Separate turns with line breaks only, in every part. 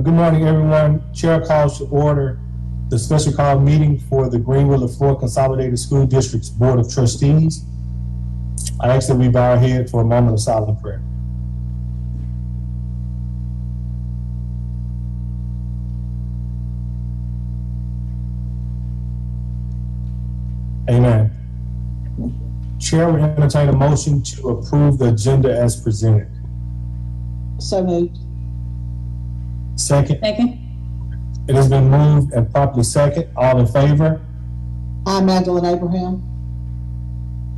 Good morning, everyone. Chair calls to order the special call meeting for the Greenwood LaFleur Consolidated School District's Board of Trustees. I ask that we bow our head for a moment of silent prayer. Amen. Chair will entertain a motion to approve the agenda as presented.
So moved.
Second.
Second.
It has been moved and properly second. All in favor?
I, Magdalene Abraham.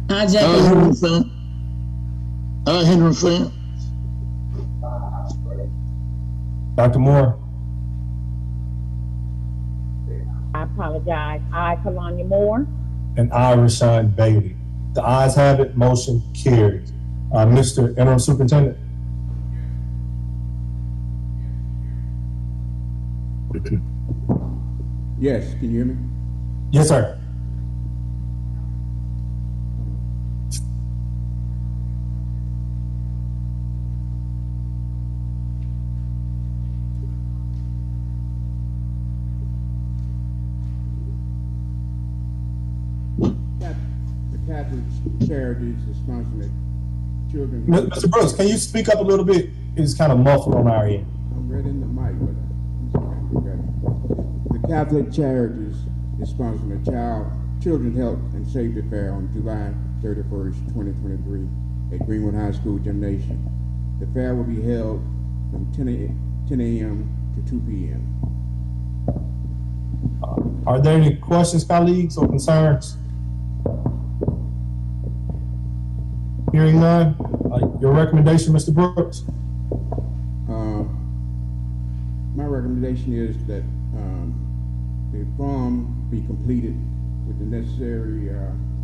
I, Jackie Lewis.
Henry Flynn.
Dr. Moore?
I apologize. I, Kalanya Moore.
And I, Rashawn Bailey. The ayes have it, motion carries. Mr. Interim Superintendent.
Yes, can you hear me?
Yes, sir.
The Catholic Charities is sponsoring children.
Mr. Brooks, can you speak up a little bit? It's kind of muffled on our end.
I'm right in the mic, but the Catholic Charities is sponsoring a children's health and safety fair on July 31st, 2023 at Greenwood High School Gymnasium. The fair will be held from 10 a.m. to 2 p.m.
Are there any questions, colleagues, or concerns? Hearing none, your recommendation, Mr. Brooks?
My recommendation is that the form be completed with the necessary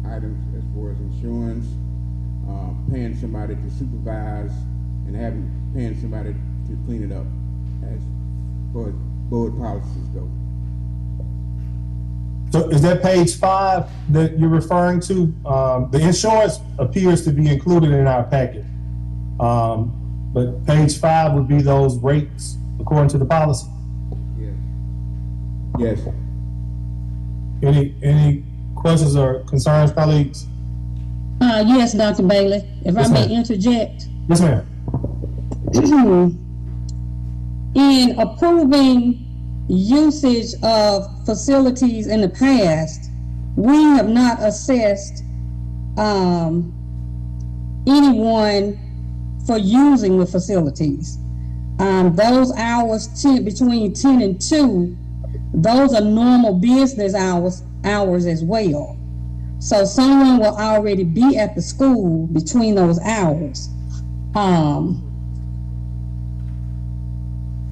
items as far as insurance, paying somebody to supervise, and paying somebody to clean it up as far as board policies go.
So is that page 5 that you're referring to? The insurance appears to be included in our packet. But page 5 would be those rates according to the policy.
Yes.
Any questions or concerns, colleagues?
Yes, Dr. Bailey, if
Yes,
I may
ma'am.
interject.
Yes, ma'am.
In approving usage of facilities in the past, we have not assessed anyone for using the facilities. Those hours between 10 and 2, those are normal business hours as well. So someone will already be at the school between those hours.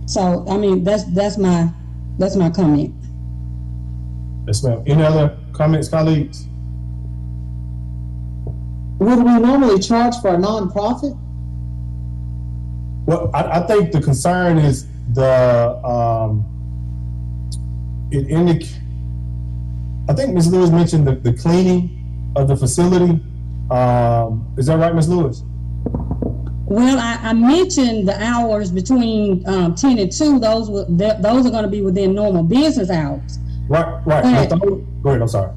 So I mean that's my comment.
Yes, ma'am. Any other comments, colleagues?
Would we normally charge for a nonprofit?
Well, I think the concern is I think Ms. Lewis mentioned the cleaning of the facility. Is that right, Ms. Lewis?
Well, I mentioned the hours between 10 and 2. Those are going to be within normal business hours.
Right. Go ahead. I'm sorry.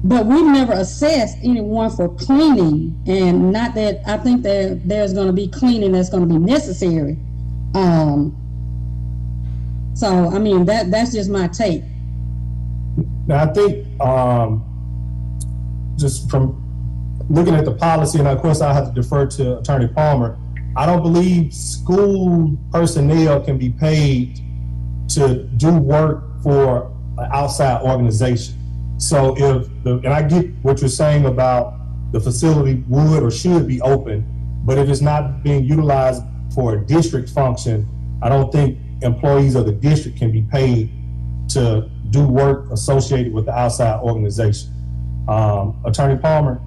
But we've never assessed anyone for cleaning, and not that I think there's going to be cleaning that's going to be necessary. So I mean that's just my take.
Now I think just from looking at the policy, and of course I have to defer to Attorney Palmer. I don't believe school personnel can be paid to do work for an outside organization. So and I get what you're saying about the facility would or should be open, but if it's not being utilized for a district function, I don't think employees of the district can be paid to do work associated with the outside organization. Attorney Palmer,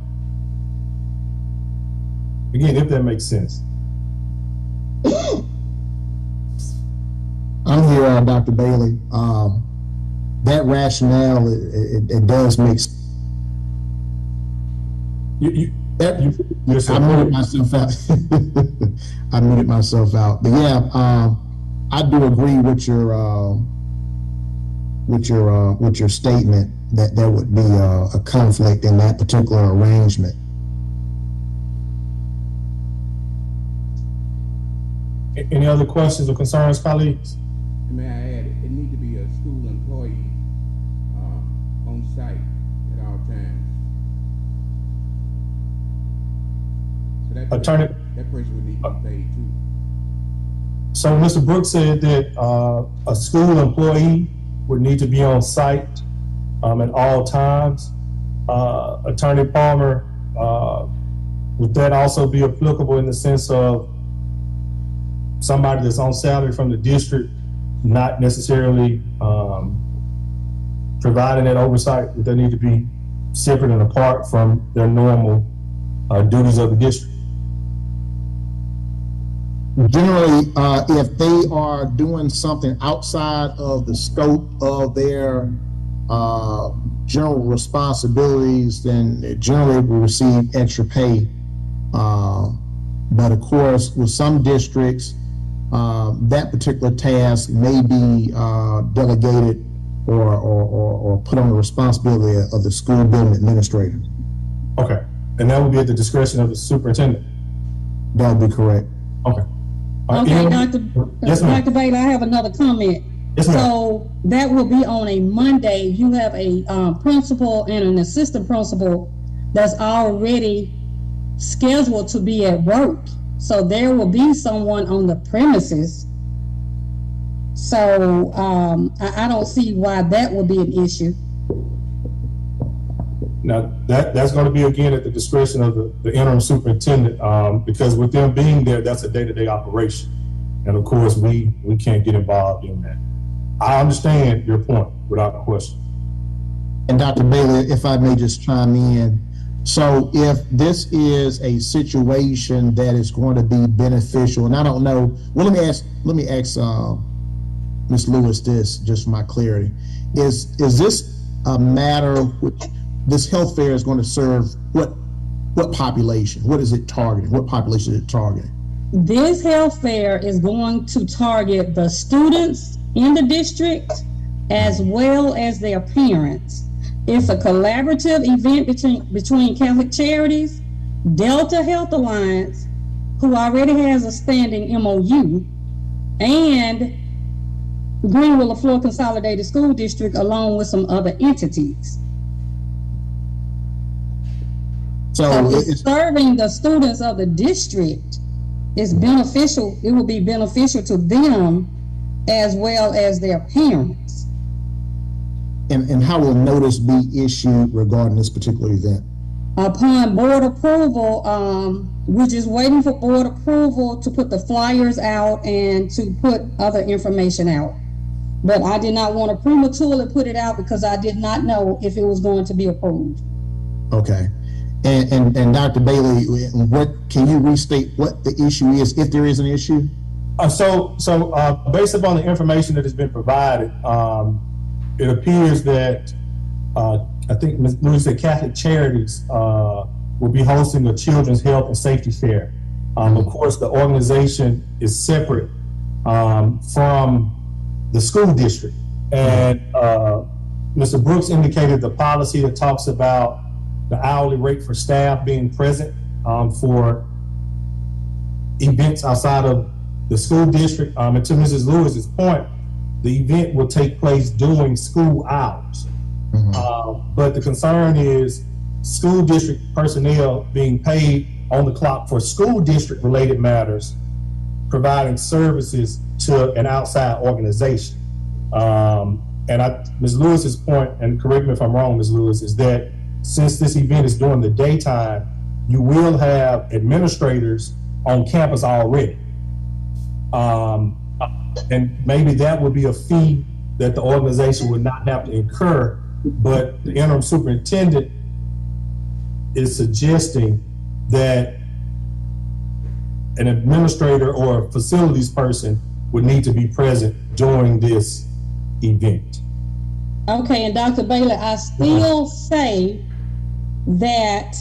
again, if that makes sense.
I'm here, Dr. Bailey. That rationale, it does make sense.
I
muted myself out. I muted myself out. But yeah, I do agree with your statement that there would be a conflict in that particular arrangement.
Any other questions or concerns, colleagues?
May I add, it need to be a school employee, on site at all times. So
Attorney-
that person would need to be paid too.
So Mr. Brooks said that a school employee would need to be on site at all times. Attorney Palmer, would that also be applicable in the sense of somebody that's on salary from the district, not necessarily providing that oversight? Would they need to be separate and apart from their normal duties of the district?
Generally, if they are doing something outside of the scope of their general responsibilities, then they generally will receive extra pay. But of course, with some districts, that particular task may be delegated or put on the responsibility of the school building administrator.
Okay, and that would be at the discretion of the superintendent?
That would be correct.
Okay.
Okay,
Yes, ma'am.
Dr. Bailey, I have another comment.
Yes, ma'am.
So that will be on a Monday. You have a principal and an assistant principal that's already scheduled to be at work. So there will be someone on the premises. So I don't see why that would be an issue.
Now, that's going to be, again, at the discretion of the interim superintendent, because with them being there, that's a day-to-day operation. And of course, we can't get involved in that. I understand your point without question.
And Dr. Bailey, if I may just chime in. So if this is a situation that is going to be beneficial, and I don't know, well, let me ask Ms. Lewis this, just for my clarity. Is this a matter which this health fair is going to serve what population? What is it targeting? What population is it targeting?
This health fair is going to target the students in the district as well as their parents. It's a collaborative event between Catholic Charities, Delta Health Alliance, who already has a standing MOU, and Greenville LaFleur Consolidated School District, along with some other entities. So it's serving the students of the district is beneficial. It will be beneficial to them as well as their parents.
And how will notice be issued regarding this particular event?
Upon board approval, we're just waiting for board approval to put the flyers out and to put other information out. But I did not want to prematurely put it out because I did not know if it was going to be approved.
Okay. And Dr. Bailey, what can you restate what the issue is, if there is an issue?
So based upon the information that has been provided, it appears that I think Ms. Lewis said Catholic Charities will be hosting a children's health and safety fair. Of course, the organization is separate from the school district. And Mr. Brooks indicated the policy that talks about the hourly rate for staff being present for events outside of the school district. And to Mrs. Lewis's point, the event will take place during school hours. But the concern is school district personnel being paid on the clock for school district related matters, providing services to an outside organization. And Ms. Lewis's point, and correct me if I'm wrong, Ms. Lewis, is that since this event is during the daytime, you will have administrators on campus already. And maybe that would be a fee that the organization would not have to incur, but the interim superintendent is suggesting that an administrator or a facilities person would need to be present during this event.
Okay, and Dr. Bailey, I still say that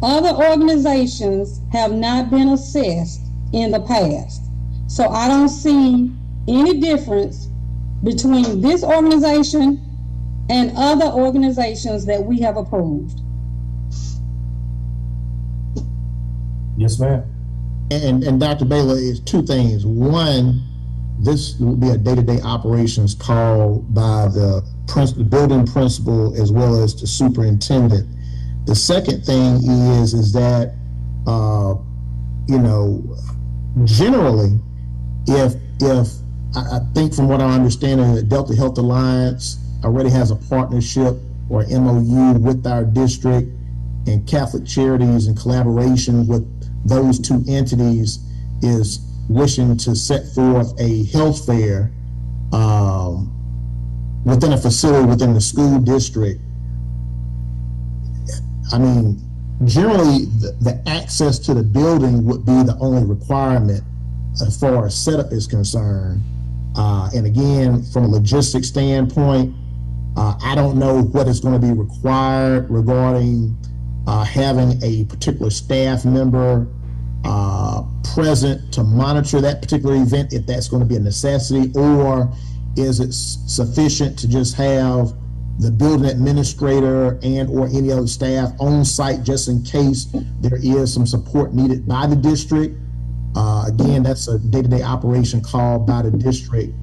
other organizations have not been assessed in the past. So I don't see any difference between this organization and other organizations that we have approved.
Yes, ma'am.
And Dr. Baylor, is two things. One, this will be a day-to-day operations call by the building principal as well as the superintendent. The second thing is that, you know, generally, if I think from what I understand, the Delta Health Alliance already has a partnership or MOU with our district, and Catholic Charities in collaboration with those two entities is wishing to set forth a health fair within a facility within the school district. I mean, generally, the access to the building would be the only requirement as far as setup is concerned. And again, from a logistics standpoint, I don't know what is going to be required regarding having a particular staff member present to monitor that particular event, if that's going to be a necessity, or is it sufficient to just have the building administrator and or any other staff on site just in case there is some support needed by the district. Again, that's a day-to-day operation called by the district,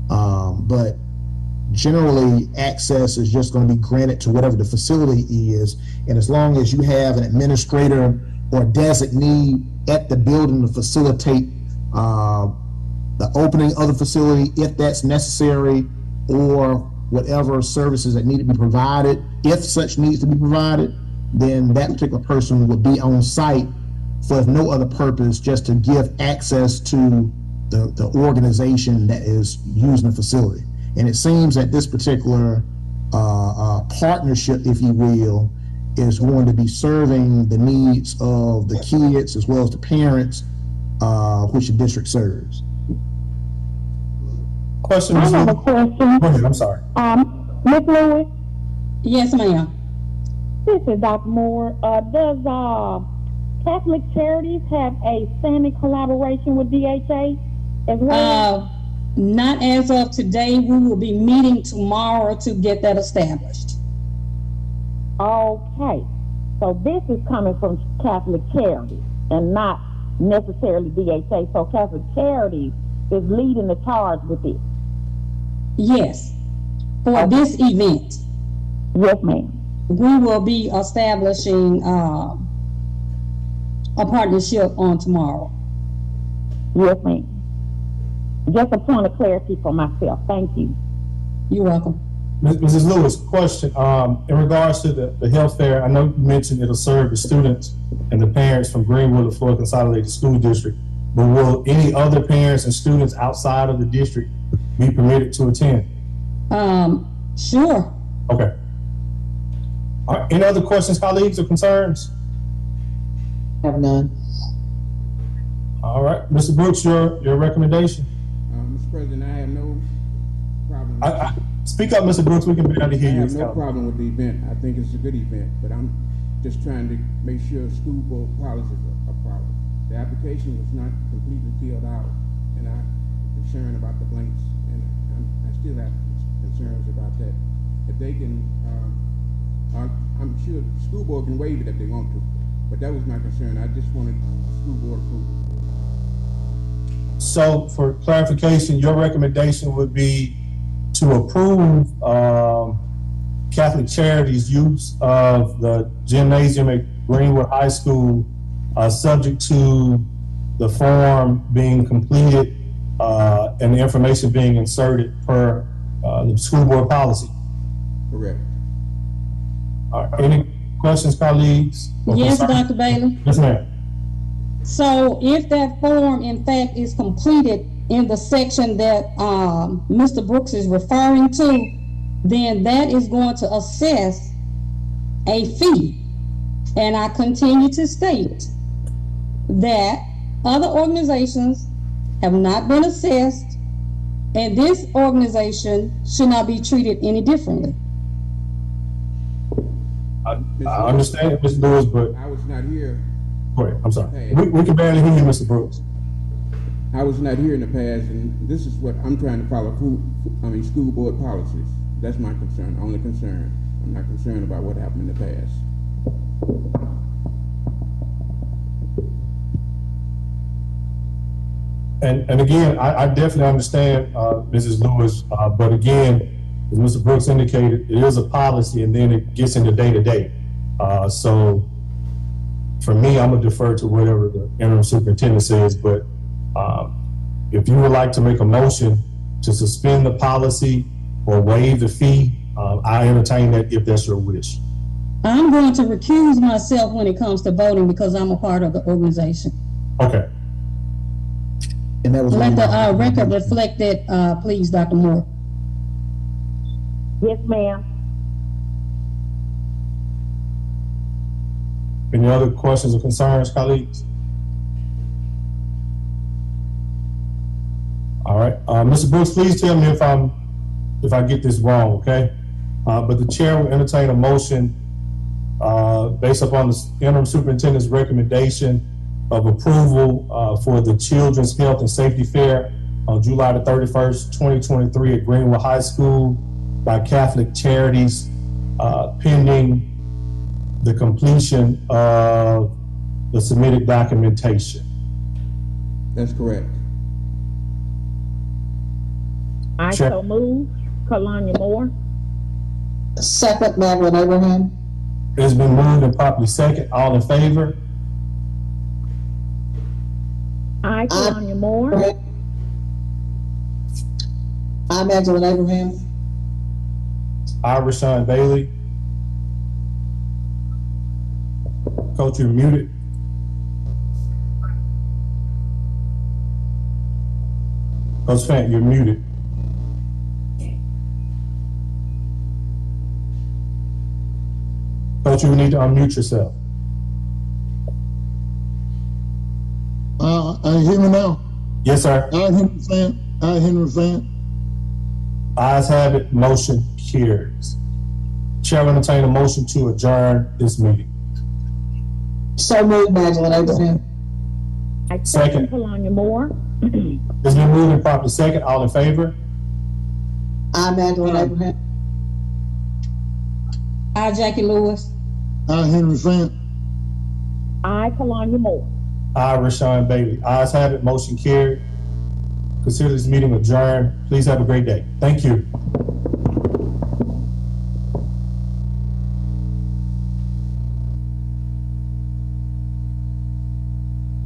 but generally access is just going to be granted to whatever the facility is, and as long as you have an administrator or designee at the building to facilitate the opening of the facility if that's necessary, or whatever services that need to be provided, if such needs to be provided, then that particular person would be on site for if no other purpose, just to give access to the organization that is using the facility. And it seems that this particular partnership, if you will, is going to be serving the needs of the kids as well as the parents, which the district serves.
Question,
I
Ms.
have a
Lewis.
question.
Go ahead, I'm sorry.
Ms. Lewis,
Yes, ma'am.
this is Dr. Moore. Does Catholic Charities have a standing collaboration with DHA as well?
Not as of today. We will be meeting tomorrow to get that established.
Okay. So this is coming from Catholic Charities and not necessarily DHA. So Catholic Charities is leading the charge with this.
Yes, for this event,
Yes, ma'am.
we will be establishing a partnership on tomorrow.
Yes, ma'am. Just a point of clarity for myself. Thank you.
You're welcome.
Mrs. Lewis, question, in regards to the health fair, I know you mentioned it'll serve the students and the parents from Greenwood and Florida Consolidated School District, but will any other parents and students outside of the district be permitted to attend?
Sure.
Okay. All right, any other questions, colleagues, or concerns?
Have none.
All right, Mr. Brooks, your recommendation?
Mr. President, I have no problem.
Speak up, Mr. Brooks, we can barely
I
hear you.
have no problem with the event. I think it's a good event, but I'm just trying to make sure school board policies are followed. The application was not completely filled out, and I'm concerned about the blanks, and I still have concerns about that. If they can, I'm sure the school board can waive it if they want to, but that was my concern. I just wanted school board approval.
So for clarification, your recommendation would be to approve Catholic Charities' use of the gymnasium at Greenwood High School, subject to the form being completed and the information being inserted per the school board policy.
Correct.
All right, any questions, colleagues? or
Yes,
concerns?
Dr. Bailey.
Yes, ma'am.
So if that form in fact is completed in the section that Mr. Brooks is referring to, then that is going to assess a fee. And I continue to state that other organizations have not been assessed, and this organization should not be treated any differently.
I understand, Mr. Lewis, but
I was not here.
go ahead, I'm sorry. We can barely hear you, Mr. Brooks.
I was not here in the past, and this is what I'm trying to follow. School board policies. That's my concern. Only concern. I'm not concerned about what happened in the past.
And again, I definitely understand, Mrs. Lewis, but again, as Mr. Brooks indicated, it is a policy and then it gets into day to day. So for me, I'm gonna defer to whatever the interim superintendent says, but if you would like to make a motion to suspend the policy or waive the fee, I entertain that if that's your wish.
I'm going to recuse myself when it comes to voting because I'm a part of the organization.
Okay.
And that was.
Let the record reflect that, please, Dr. Moore.
Yes, ma'am.
Any other questions or concerns, colleagues? All right, Mr. Brooks, please tell me if I get this wrong, okay? But the chair will entertain a motion based upon the interim superintendent's recommendation of approval for the Children's Health and Safety Fair on July the 31st, 2023 at Greenwood High School by Catholic Charities, pending the completion of the submitted documentation.
That's correct.
I
Sure.
so move. Kalanya Moore.
Second, Magdalene Abraham.
It's been moved and properly second. All in favor?
I, Kalanya Moore.
I, Magdalene Abraham.
I, Rashawn Bailey. Coach, you're muted. Coach Fant, you're muted. Coach, you need to unmute yourself.
I hear me now.
Yes, sir.
Henry Fant.
Ayes have it, motion carries. Chair will entertain a motion to adjourn this meeting.
So moved, Magdalene Abraham.
I
Second.
second Kalanya Moore.
It's been moved and properly second. All in favor?
I, Magdalene Abraham.
I, Jackie Lewis.
Henry Fant.
I, Kalanya Moore.
I, Rashawn Bailey. Ayes have it, motion carried. Consider this meeting adjourned. Please have a great day. Thank you.